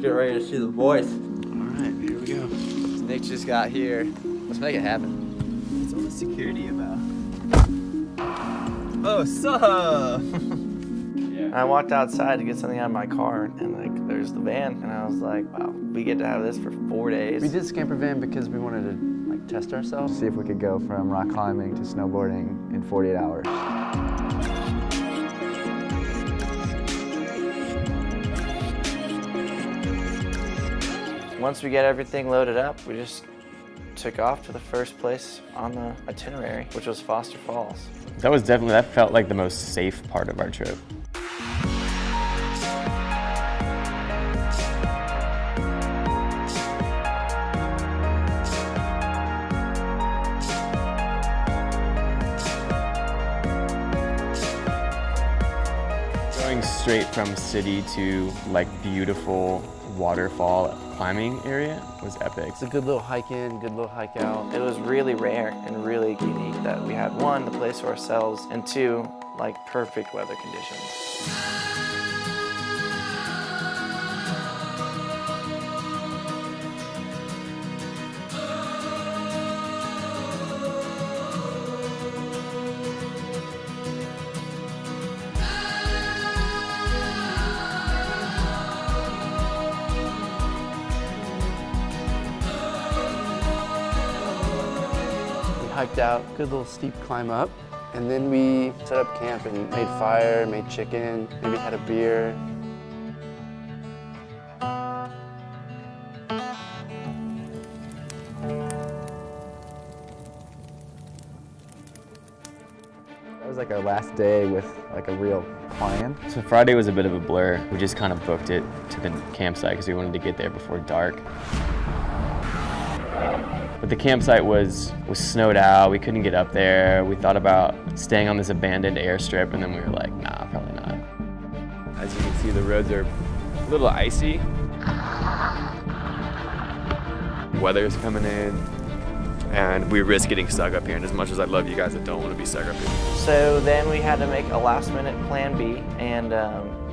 get ready to see the boys. Alright, here we go. Nick just got here. Let's make it happen. What's all the security about? Oh, sup? I walked outside to get something out of my car, and like there's the van, and I was like, wow, we get to have this for 4 days. We did this camper van because we wanted to like test ourselves. See if we could go from rock climbing to snowboarding in 48 hours. Once we get everything loaded up, we just took off to the first place on the itinerary, which was Foster Falls. That felt like the most safe part of our trip. Going straight from city to like beautiful waterfall climbing area was epic. It's a good little hike in, good little hike out. It was really rare and really unique that we had one, the place to ourselves, and two, like perfect weather conditions. Hiked out, good little steep climb up, and then we set up camp and made fire, made chicken, maybe had a beer. That was like our last day with like a real plan. So Friday was a bit of a blur. We just kind of booked it to the campsite because we wanted to get there before dark. But the campsite was snowed out. We couldn't get up there. We thought about staying on this abandoned airstrip, and then we were like, nah, probably not. As you can see, the roads are a little icy. Weather's coming in, and we risk getting stuck up here. And as much as I love you guys, I don't want to be stuck up here. So then we had to make a last-minute plan B, and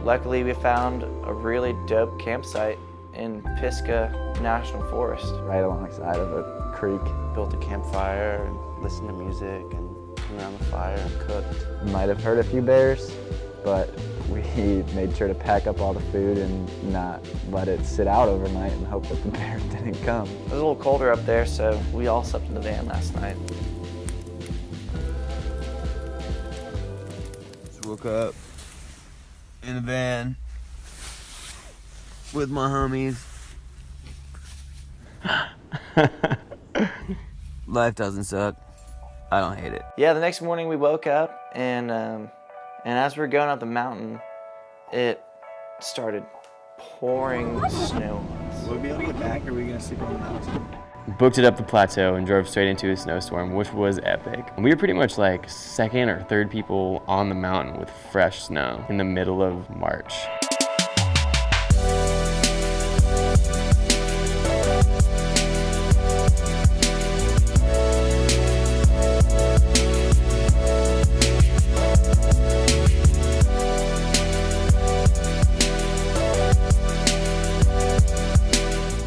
luckily we found a really dope campsite in Pisgah National Forest. Right alongside of a creek. Built a campfire and listened to music and hung around the fire and cooked. Might have heard a few bears, but we made sure to pack up all the food and not let it sit out overnight and hope that the bears didn't come. It was a little colder up there, so we all slept in the van last night. Just woke up in the van with my homies. Life doesn't suck. I don't hate it. Yeah, the next morning we woke up, and as we were going up the mountain, it started pouring snow. Will we be able to get back, or are we gonna sleep on the mountain? Booked it up the plateau and drove straight into a snowstorm, which was epic. We were pretty much like second or third people on the mountain with fresh snow in the middle of March.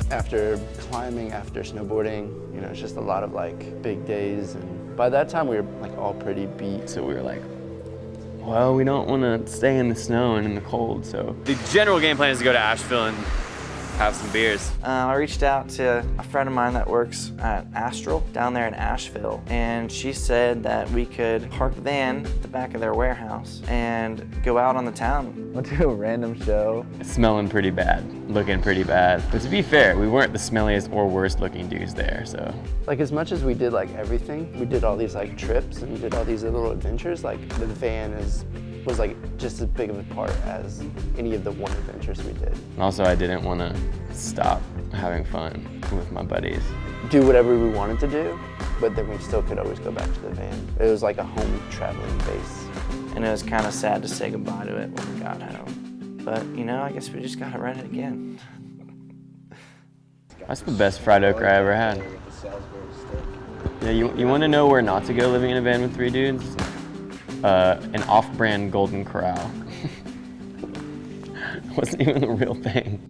After climbing, after snowboarding, you know, it's just a lot of like big days. And by that time we were like all pretty beat. So we were like, well, we don't want to stay in the snow and in the cold, so. The general game plan is to go to Asheville and have some beers. I reached out to a friend of mine that works at Astral down there in Asheville, and she said that we could park the van at the back of their warehouse and go out on the town. Went to a random show. Smelling pretty bad, looking pretty bad. But to be fair, we weren't the smelliest or worst looking dudes there, so. Like as much as we did like everything, we did all these like trips and we did all these little adventures, like the van was like just as big of a part as any of the one adventures we did. And also I didn't want to stop having fun with my buddies. Do whatever we wanted to do, but then we still could always go back to the van. It was like a home traveling base. And it was kind of sad to say goodbye to it when we got home. But, you know, I guess we just gotta run it again. That's the best fried okra I ever had. Yeah, you want to know where not to go living in a van with three dudes? An off-brand Golden Corral. It wasn't even a real thing.